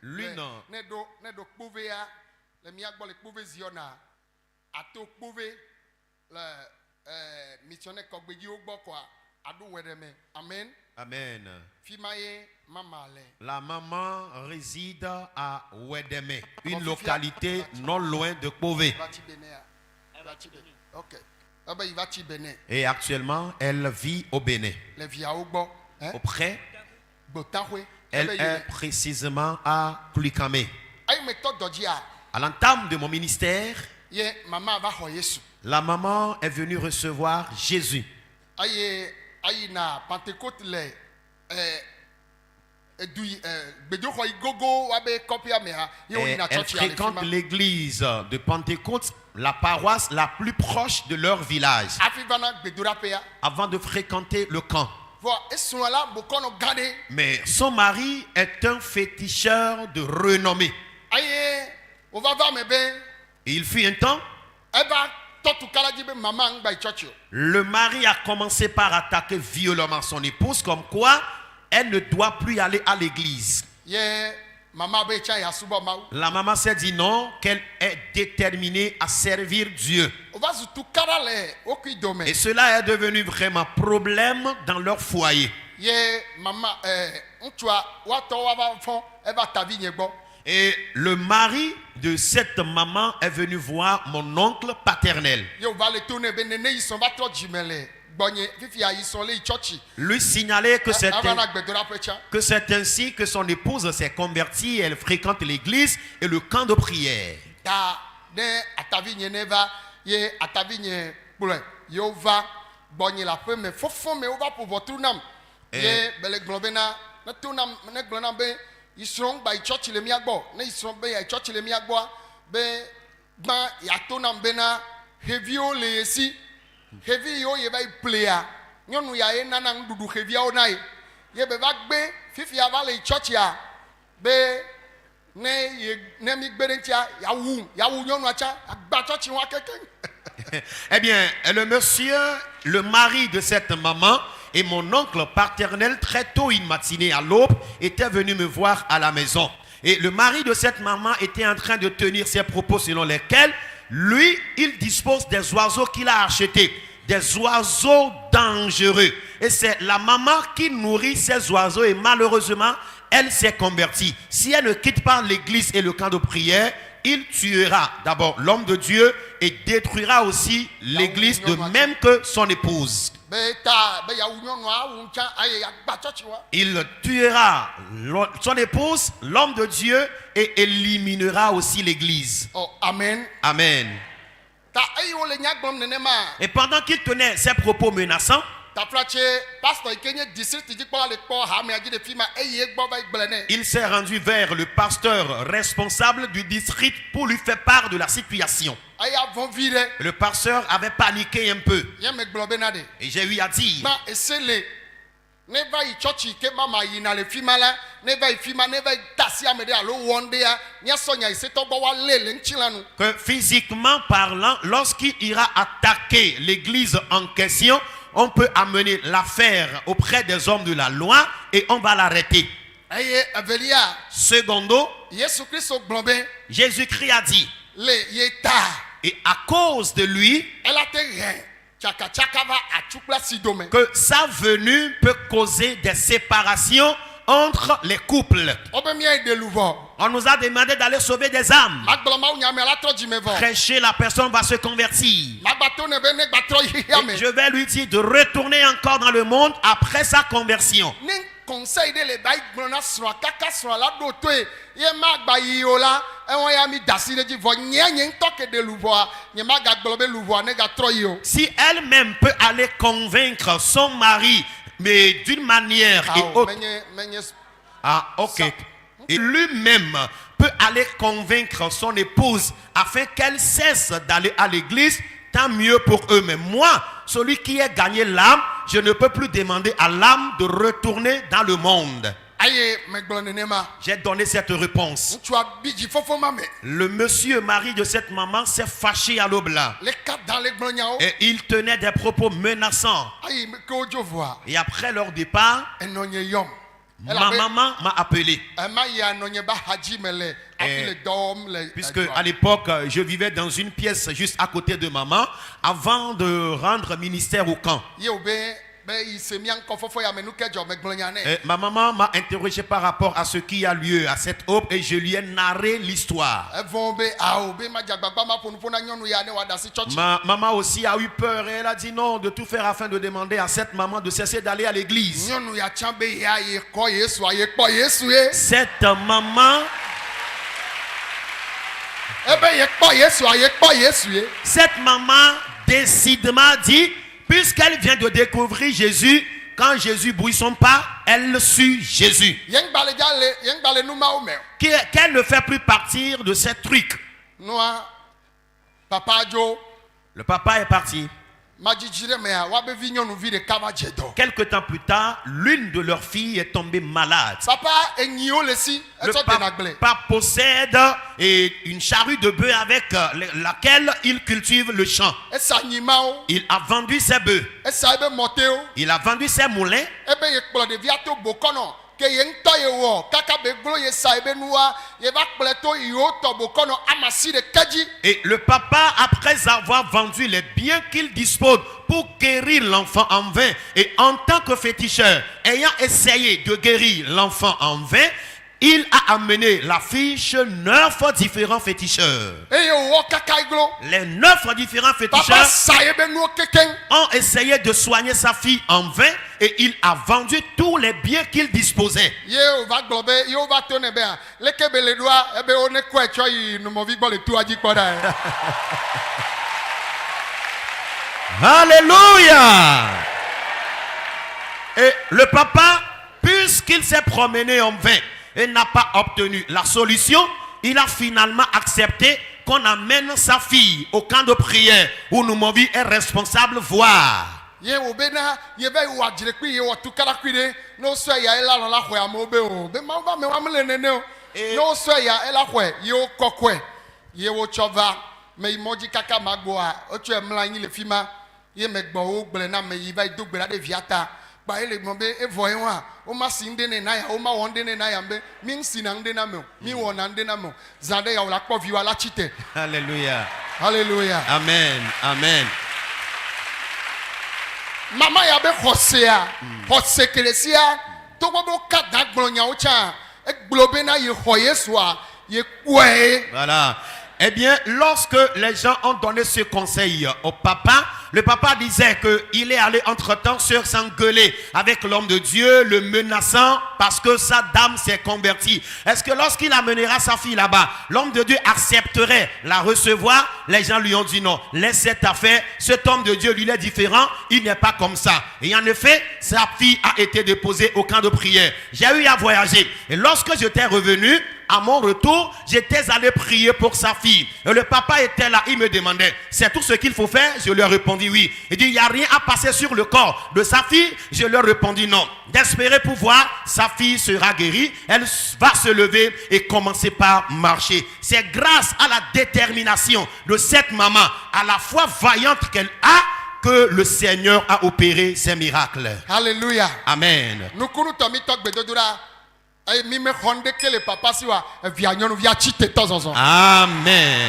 L'une Amen. Amen. La maman réside à Wedeme, une localité non loin de Kpové. Et actuellement, elle vit au Bénin. Auprès, elle est précisément à Kluikame. À l'entame de mon ministère, la maman est venue recevoir Jésus. Elle fréquente l'église de Pentecôte, la paroisse la plus proche de leur village, avant de fréquenter le camp. Mais son mari est un féticheur de renommée. Et il fut un temps, le mari a commencé par attaquer violemment son épouse, comme quoi elle ne doit plus aller à l'église. La maman s'est dit non, qu'elle est déterminée à servir Dieu. Et cela est devenu vraiment problème dans leur foyer. Et le mari de cette maman est venu voir mon oncle paternel. Lui signaler que c'est ainsi que son épouse s'est convertie. Elle fréquente l'église et le camp de prière. Eh bien, le monsieur, le mari de cette maman et mon oncle paternel, très tôt une matinée à l'aube, était venu me voir à la maison. Et le mari de cette maman était en train de tenir ses propos selon lesquels lui, il dispose des oiseaux qu'il a achetés, des oiseaux dangereux. Et c'est la maman qui nourrit ces oiseaux et malheureusement, elle s'est convertie. Si elle ne quitte pas l'église et le camp de prière, il tuera d'abord l'homme de Dieu et détruira aussi l'église de même que son épouse. Il tuera son épouse, l'homme de Dieu, et éliminera aussi l'église. Oh, amen. Amen. Et pendant qu'il tenait ses propos menaçants, il s'est rendu vers le pasteur responsable du district pour lui faire part de la situation. Le pasteur avait paniqué un peu. Et j'ai eu à dire que physiquement parlant, lorsqu'il ira attaquer l'église en question, on peut amener l'affaire auprès des hommes de la loi et on va l'arrêter. Secondo, Jésus-Christ a dit, et à cause de lui, que sa venue peut causer des séparations entre les couples. On nous a demandé d'aller sauver des âmes. Prêcher, la personne va se convertir. Et je vais lui dire de retourner encore dans le monde après sa conversion. Si elle-même peut aller convaincre son mari, mais d'une manière et autre. Ah, ok. Et lui-même peut aller convaincre son épouse afin qu'elle cesse d'aller à l'église, tant mieux pour eux. Mais moi, celui qui a gagné l'âme, je ne peux plus demander à l'âme de retourner dans le monde. J'ai donné cette réponse. Le monsieur mari de cette maman s'est fâché à l'aube là. Et il tenait des propos menaçants. Et après leur départ, ma maman m'a appelé. Puisque à l'époque, je vivais dans une pièce juste à côté de maman avant de rendre ministère au camp. Ma maman m'a interrogé par rapport à ce qui a lieu à cette aube et je lui ai narré l'histoire. Ma maman aussi a eu peur et elle a dit non, de tout faire afin de demander à cette maman de cesser d'aller à l'église. Cette maman... Cette maman décidément dit, puisqu'elle vient de découvrir Jésus, quand Jésus bouille son pas, elle suit Jésus. Qu'elle ne fait plus partir de ces trucs. Le papa est parti. Quelque temps plus tard, l'une de leurs filles est tombée malade. Le papa possède une charrue de bœufs avec laquelle il cultive le champ. Il a vendu ses bœufs. Il a vendu ses moulins. Et le papa, après avoir vendu les biens qu'il dispose pour guérir l'enfant en vain, et en tant que féticheur, ayant essayé de guérir l'enfant en vain, il a amené la fille chez 9 différents féticheurs. Les 9 différents féticheurs ont essayé de soigner sa fille en vain et il a vendu tous les biens qu'il disposait. Alléluia! Et le papa, puisqu'il s'est promené en vain et n'a pas obtenu la solution, il a finalement accepté qu'on amène sa fille au camp de prière où Noumovi est responsable voir. Et Alléluia. Alléluia. Amen. Amen. Maman ya be hosea, hose kelesia, to gbogbo kada gblonya ocha, e globe na ye hoyeswa, ye kwe. Voilà. Eh bien, lorsque les gens ont donné ce conseil au papa, le papa disait qu'il est allé entre-temps s'engueuler avec l'homme de Dieu, le menaçant parce que sa dame s'est convertie. Est-ce que lorsqu'il amènera sa fille là-bas, l'homme de Dieu accepterait la recevoir? Les gens lui ont dit non, laisse cette affaire, cet homme de Dieu, lui, il est différent, il n'est pas comme ça. Et en effet, sa fille a été déposée au camp de prière. J'ai eu à voyager. Et lorsque j'étais revenu, à mon retour, j'étais allé prier pour sa fille. Et le papa était là, il me demandait, c'est tout ce qu'il faut faire? Je lui ai répondu oui. Il dit, il n'y a rien à passer sur le corps de sa fille? Je lui ai répondu non. D'espérer pouvoir, sa fille sera guérie, elle va se lever et commencer par marcher. C'est grâce à la détermination de cette maman, à la fois vaillante qu'elle a, que le Seigneur a opéré ces miracles. Alléluia. Amen. Amen.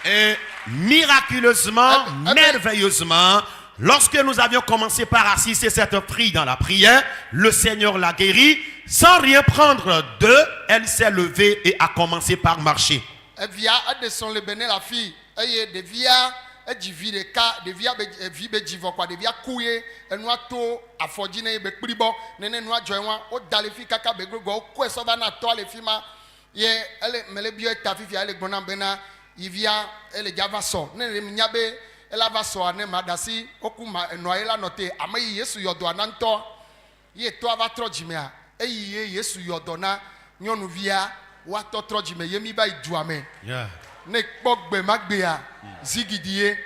Et miraculeusement, merveilleusement, lorsque nous avions commencé par assister cette fille dans la prière, le Seigneur l'a guérie. Sans rien prendre d'eux, elle s'est levée et a commencé par marcher. Ne kpɔgbe magbea zigidie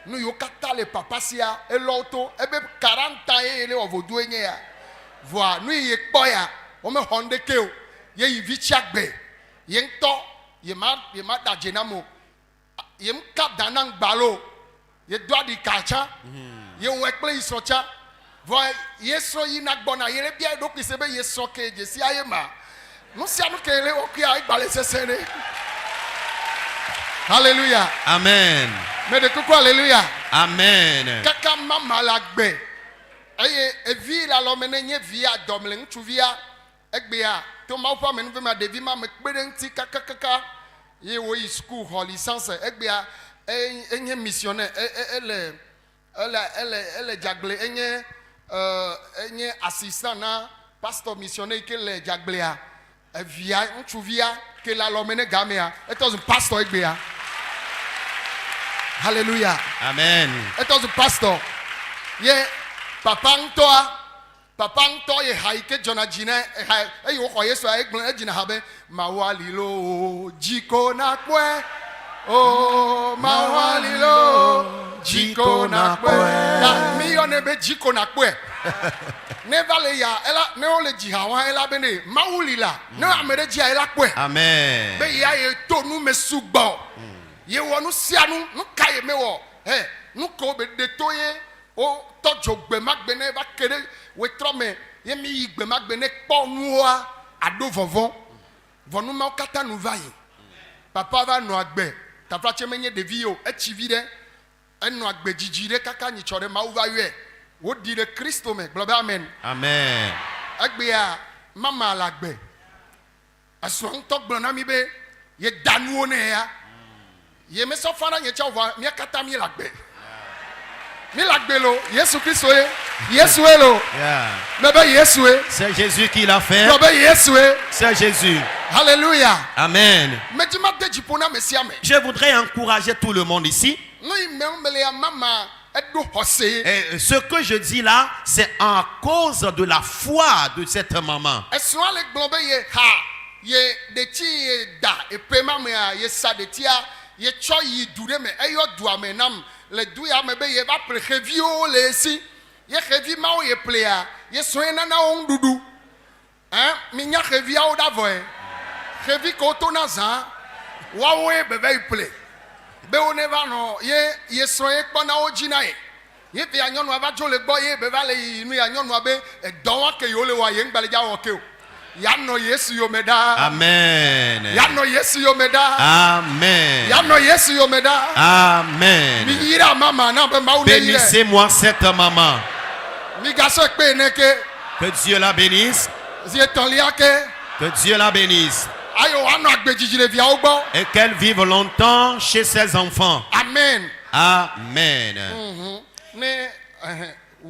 nu yo kata le papa sia eloto ebe 40 ans ele ovodu enye ya voa nu ye kpo ya o me honde ke o ye yivi chiagbe ye nto ye ma da jenamo ye mka danan gbalo ye doa di kacha ye wekple isocha voa yeso yi na gbona ye le bia do kisebe yeso ke jesi aye ma no sia no ke le okia igbale sesere. Alléluia. Amen. Mais de coucou, alléluia. Amen. Kaka mama la gbe. Eye evi la lo menenye via domle ntuvia egbea to ma pa menu ve ma devi ma me kpere nti kaka ye wo yi school ho licence egbea enye missionnaire elle jagle enye assistant na pastor missionnaire ke le jaglea evia ntuvia ke la lo mene gamea it was pastor egbea. Hallelujah. Amen. It was a pastor. Ye papa nto ye haike jona jina e yo ko yeso e gbon e jina habe mawalilo jiko na kwe oh mawalilo jiko na kwe na mi yo ne be jiko na kwe never le ya ela ne o le jiha wa ela bene mawulila ne amere ji ela kwe Amen. be ya ye to nu mesugbo ye wonu sianu nu kaye mewo nu ko be de toye o tojo gbe magbene ba kere we trome ye mi gbe magbene po nuwa ado vovon vonu ma kata nu vai papa va no agbe ta frache menye de vie o echivi de enu agbe jijire kaka ni chore ma uva we wo di de Kristo me globe amen. Amen. Agbe ya mama lagbe aso nto gbona mi be ye danu one ya ye me so fana nye chawa mi kata mi lagbe lo Yesu Kristo ye Yesu elo Yeah. bebe Yesu e C'est Jésus qui l'a fait. bebe Yesu e C'est Jésus. hallelujah Amen. mejima de jipona mesiame Je voudrais encourager tout le monde ici. no imembele ya mama edo hose Et ce que je dis là, c'est en cause de la foi de cette maman. esun ale globe ye ha ye de ti ye da e pema me a ye sa de tia ye cho yi dure me eyo du amenam le du ya me be ye va previo le si ye revi ma o ye plea ye so na na on dudu hein mi nya revi a o da voe revi ko to na za wa wo e be be ple be o never no ye so e po na o jina ye fi anyonu aba jo le gbo ye be va le inu anyonu abe e don wa ke yo le wa ye ngbaleja wo ke o ya no Yesu yo meda Amen. ya no Yesu yo meda Amen. ya no Yesu yo meda Amen. mi yira mama na be ma o ne yire Bénissez-moi cette maman. mi ga so pe ne ke Que Dieu la bénisse. zie ton lia ke Que Dieu la bénisse. ayo wa no agbeji le via ogbo Et qu'elle vive longtemps chez ses enfants. amen Amen. ne